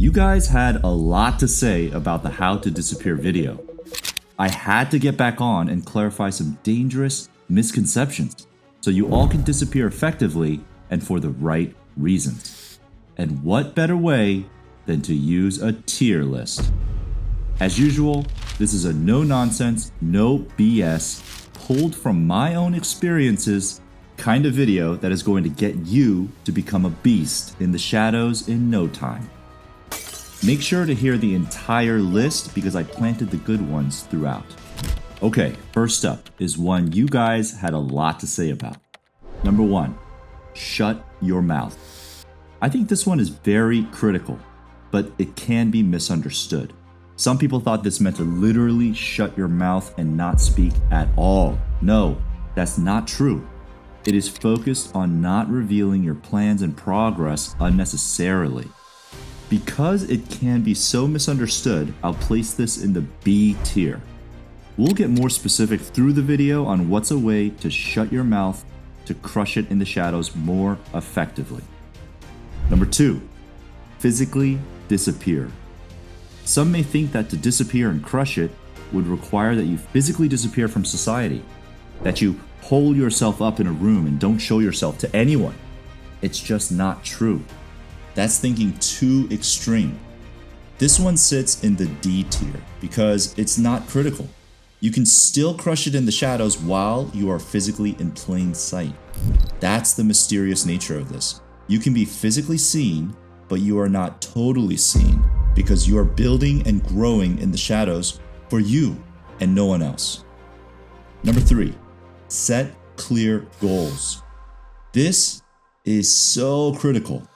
You guys had a lot to say about the how to disappear video. I had to get back on and clarify some dangerous misconceptions so you all can disappear effectively and for the right reasons. And what better way than to use a tier list? As usual, this is a no-nonsense, no BS, pulled from my own experiences kind of video that is going to get you to become a beast in the shadows in no time. Make sure to hear the entire list because I planted the good ones throughout. Okay, first up is one you guys had a lot to say about. Number 1, shut your mouth. I think this one is very critical, but it can be misunderstood. Some people thought this meant to literally shut your mouth and not speak at all. No, that's not true. It is focused on not revealing your plans and progress unnecessarily. Because it can be so misunderstood, I'll place this in the B tier. We'll get more specific through the video on what's a way to shut your mouth to crush it in the shadows more effectively. Number 2, physically disappear. Some may think that to disappear and crush it would require that you physically disappear from society, that you hole yourself up in a room and don't show yourself to anyone. It's just not true. That's thinking too extreme. This one sits in the D tier because it's not critical. You can still crush it in the shadows while you are physically in plain sight. That's the mysterious nature of this. You can be physically seen, but you are not totally seen because you are building and growing in the shadows for you and no one else. Number 3, set clear goals. This is so critical.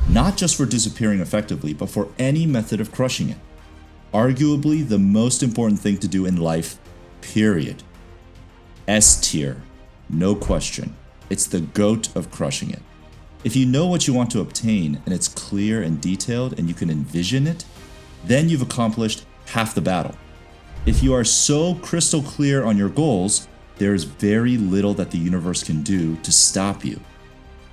Not just for disappearing effectively, but for any method of crushing it. Arguably the most important thing to do in life, period. S tier, no question. It's the GOAT of crushing it. If you know what you want to obtain and it's clear and detailed and you can envision it, then you've accomplished half the battle. If you are so crystal clear on your goals, there's very little that the universe can do to stop you.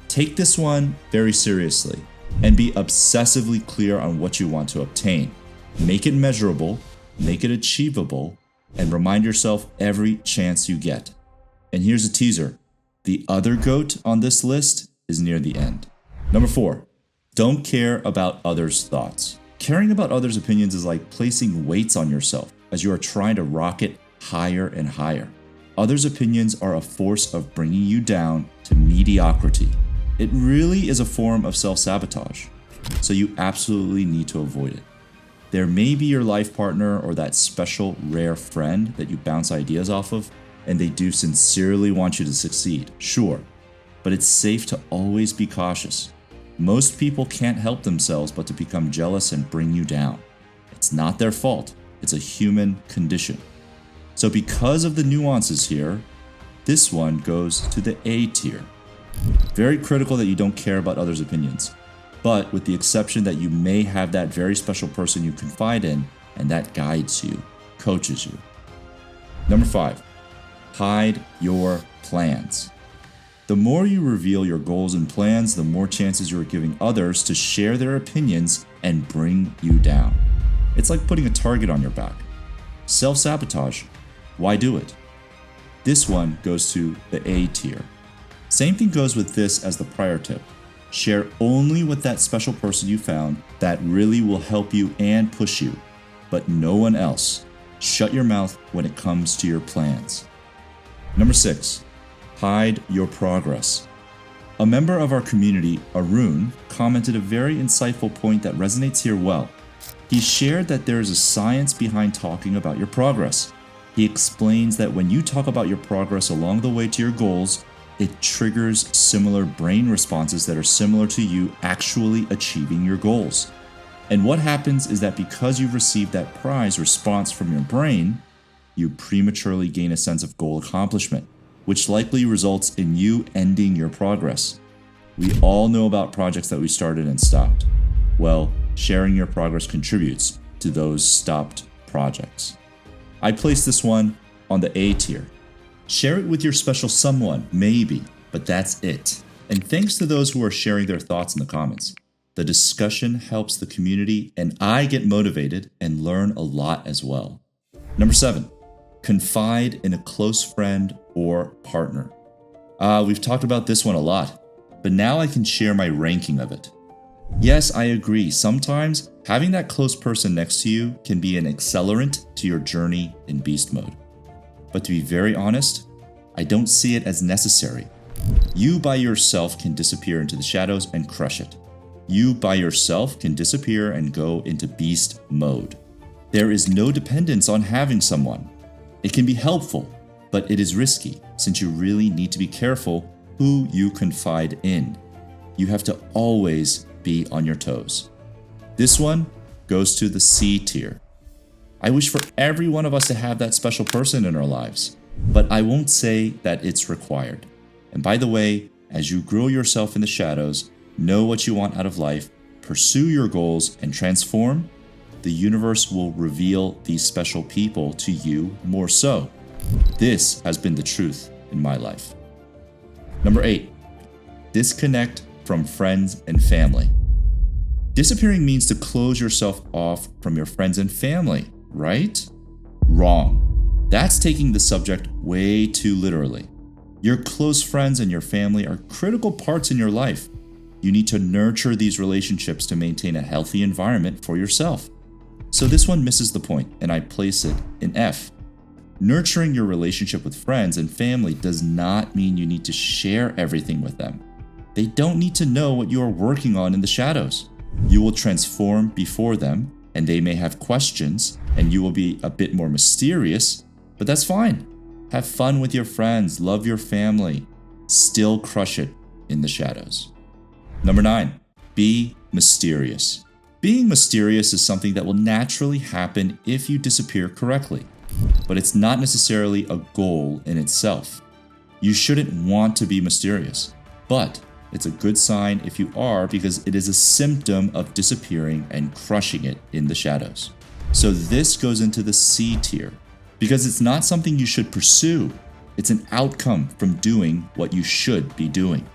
Take this one very seriously and be obsessively clear on what you want to obtain. Make it measurable, make it achievable, and remind yourself every chance you get. And here's a teaser. The other GOAT on this list is near the end. Number 4, don't care about others' thoughts. Caring about others' opinions is like placing weights on yourself as you are trying to rocket higher and higher. Others' opinions are a force of bringing you down to mediocrity. It really is a form of self-sabotage, so you absolutely need to avoid it. There may be your life partner or that special rare friend that you bounce ideas off of, and they do sincerely want you to succeed, sure, but it's safe to always be cautious. Most people can't help themselves but to become jealous and bring you down. It's not their fault, it's a human condition. So because of the nuances here, this one goes to the A tier. Very critical that you don't care about others' opinions, but with the exception that you may have that very special person you confide in and that guides you, coaches you. Number 5, hide your plans. The more you reveal your goals and plans, the more chances you are giving others to share their opinions and bring you down. It's like putting a target on your back. Self-sabotage, why do it? This one goes to the A tier. Same thing goes with this as the prior tip. Share only with that special person you found that really will help you and push you, but no one else. Shut your mouth when it comes to your plans. Number 6, hide your progress. A member of our community, Arun, commented a very insightful point that resonates here well. He shared that there is a science behind talking about your progress. He explains that when you talk about your progress along the way to your goals, it triggers similar brain responses that are similar to you actually achieving your goals. And what happens is that because you've received that prize response from your brain, you prematurely gain a sense of goal accomplishment, which likely results in you ending your progress. We all know about projects that we started and stopped. Well, sharing your progress contributes to those stopped projects. I place this one on the A tier. Share it with your special someone, maybe, but that's it. And thanks to those who are sharing their thoughts in the comments. The discussion helps the community, and I get motivated and learn a lot as well. Number 7, confide in a close friend or partner. We've talked about this one a lot, but now I can share my ranking of it. Yes, I agree. Sometimes having that close person next to you can be an accelerant to your journey in beast mode. But to be very honest, I don't see it as necessary. You by yourself can disappear into the shadows and crush it. You by yourself can disappear and go into beast mode. There is no dependence on having someone. It can be helpful, but it is risky since you really need to be careful who you confide in. You have to always be on your toes. This one goes to the C tier. I wish for every one of us to have that special person in our lives, but I won't say that it's required. And by the way, as you grow yourself in the shadows, know what you want out of life, pursue your goals, and transform, the universe will reveal these special people to you more so. This has been the truth in my life. Number 8, disconnect from friends and family. Disappearing means to close yourself off from your friends and family, right? Wrong. That's taking the subject way too literally. Your close friends and your family are critical parts in your life. You need to nurture these relationships to maintain a healthy environment for yourself. So this one misses the point, and I place it in F. Nurturing your relationship with friends and family does not mean you need to share everything with them. They don't need to know what you are working on in the shadows. You will transform before them, and they may have questions, and you will be a bit more mysterious, but that's fine. Have fun with your friends, love your family, still crush it in the shadows. Number 9, be mysterious. Being mysterious is something that will naturally happen if you disappear correctly, but it's not necessarily a goal in itself. You shouldn't want to be mysterious, but it's a good sign if you are because it is a symptom of disappearing and crushing it in the shadows. So this goes into the C tier because it's not something you should pursue. It's an outcome from doing what you should be doing.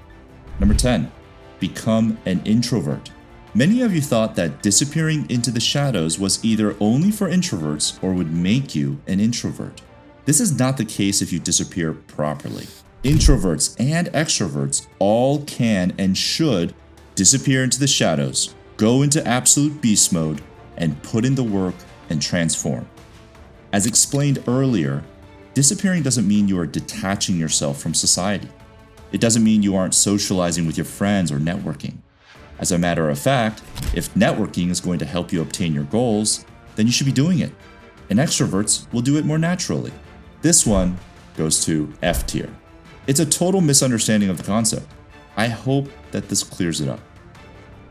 Number 10, become an introvert. Many of you thought that disappearing into the shadows was either only for introverts or would make you an introvert. This is not the case if you disappear properly. Introverts and extroverts all can and should disappear into the shadows, go into absolute beast mode, and put in the work and transform. As explained earlier, disappearing doesn't mean you are detaching yourself from society. It doesn't mean you aren't socializing with your friends or networking. As a matter of fact, if networking is going to help you obtain your goals, then you should be doing it. And extroverts will do it more naturally. This one goes to F tier. It's a total misunderstanding of the concept. I hope that this clears it up.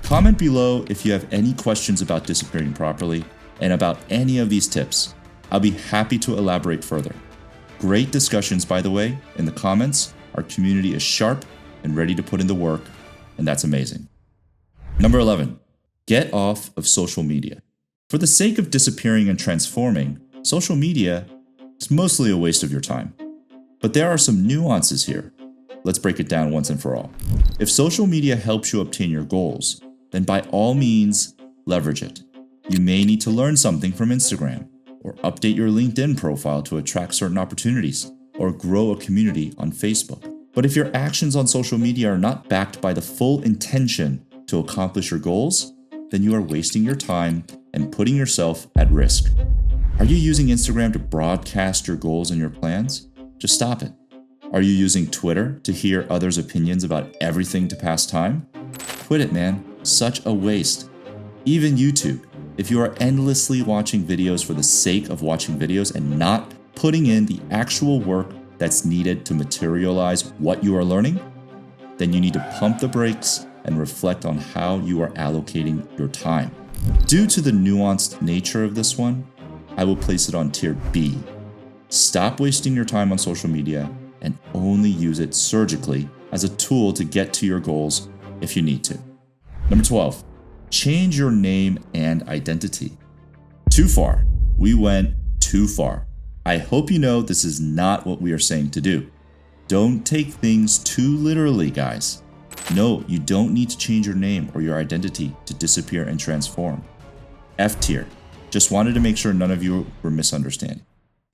Comment below if you have any questions about disappearing properly and about any of these tips. I'll be happy to elaborate further. Great discussions, by the way, in the comments. Our community is sharp and ready to put in the work, and that's amazing. Number 11, get off of social media. For the sake of disappearing and transforming, social media is mostly a waste of your time. But there are some nuances here. Let's break it down once and for all. If social media helps you obtain your goals, then by all means, leverage it. You may need to learn something from Instagram, or update your LinkedIn profile to attract certain opportunities, or grow a community on Facebook. But if your actions on social media are not backed by the full intention to accomplish your goals, then you are wasting your time and putting yourself at risk. Are you using Instagram to broadcast your goals and your plans? Just stop it. Are you using Twitter to hear others' opinions about everything to pass time? Quit it, man. Such a waste. Even YouTube. If you are endlessly watching videos for the sake of watching videos and not putting in the actual work that's needed to materialize what you are learning, then you need to pump the brakes and reflect on how you are allocating your time. Due to the nuanced nature of this one, I will place it on tier B. Stop wasting your time on social media and only use it surgically as a tool to get to your goals if you need to. Number 12, change your name and identity. Too far. We went too far. I hope you know this is not what we are saying to do. Don't take things too literally, guys. No, you don't need to change your name or your identity to disappear and transform. F tier. Just wanted to make sure none of you were misunderstanding.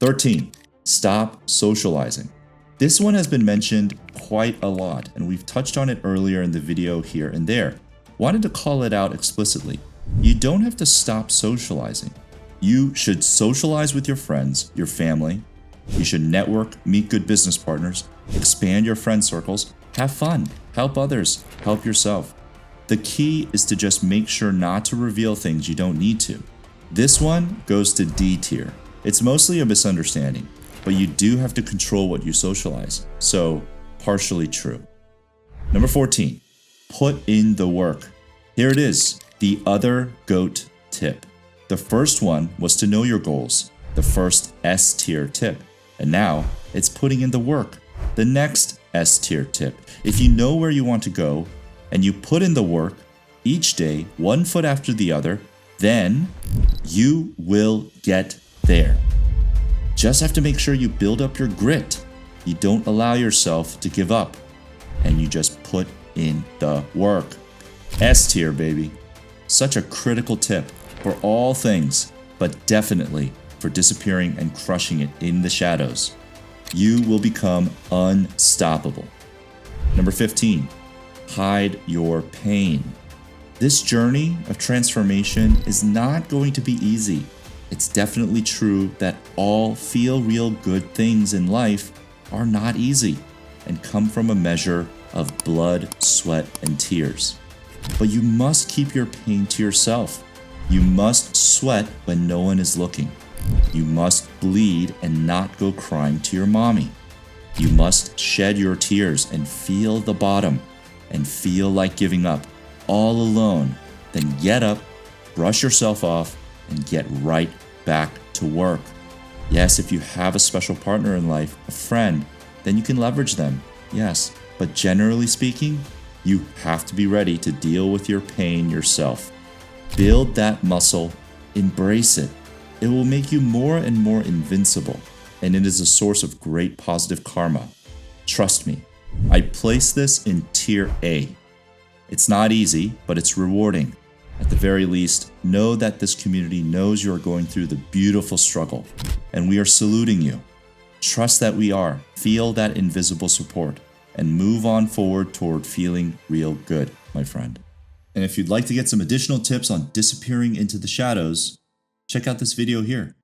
13. Stop socializing. This one has been mentioned quite a lot, and we've touched on it earlier in the video here and there. Wanted to call it out explicitly. You don't have to stop socializing. You should socialize with your friends, your family. You should network, meet good business partners, expand your friend circles, have fun, help others, help yourself. The key is to just make sure not to reveal things you don't need to. This one goes to D tier. It's mostly a misunderstanding, but you do have to control what you socialize, so partially true. Number 14, put in the work. Here it is, the other GOAT tip. The first one was to know your goals, the first S tier tip, and now it's putting in the work, the next S tier tip. If you know where you want to go and you put in the work each day, one foot after the other, then you will get there. Just have to make sure you build up your grit. You don't allow yourself to give up, and you just put in the work. S tier, baby. Such a critical tip for all things, but definitely for disappearing and crushing it in the shadows. You will become unstoppable. Number 15, hide your pain. This journey of transformation is not going to be easy. It's definitely true that all feel real good things in life are not easy and come from a measure of blood, sweat, and tears. But you must keep your pain to yourself. You must sweat when no one is looking. You must bleed and not go crying to your mommy. You must shed your tears and feel the bottom and feel like giving up all alone. Then get up, brush yourself off, and get right back to work. Yes, if you have a special partner in life, a friend, then you can leverage them. Yes, but generally speaking, you have to be ready to deal with your pain yourself. Build that muscle, embrace it. It will make you more and more invincible, and it is a source of great positive karma. Trust me, I place this in tier A. It's not easy, but it's rewarding. At the very least, know that this community knows you are going through the beautiful struggle, and we are saluting you. Trust that we are, feel that invisible support, and move on forward toward feeling real good, my friend. And if you'd like to get some additional tips on disappearing into the shadows, check out this video here.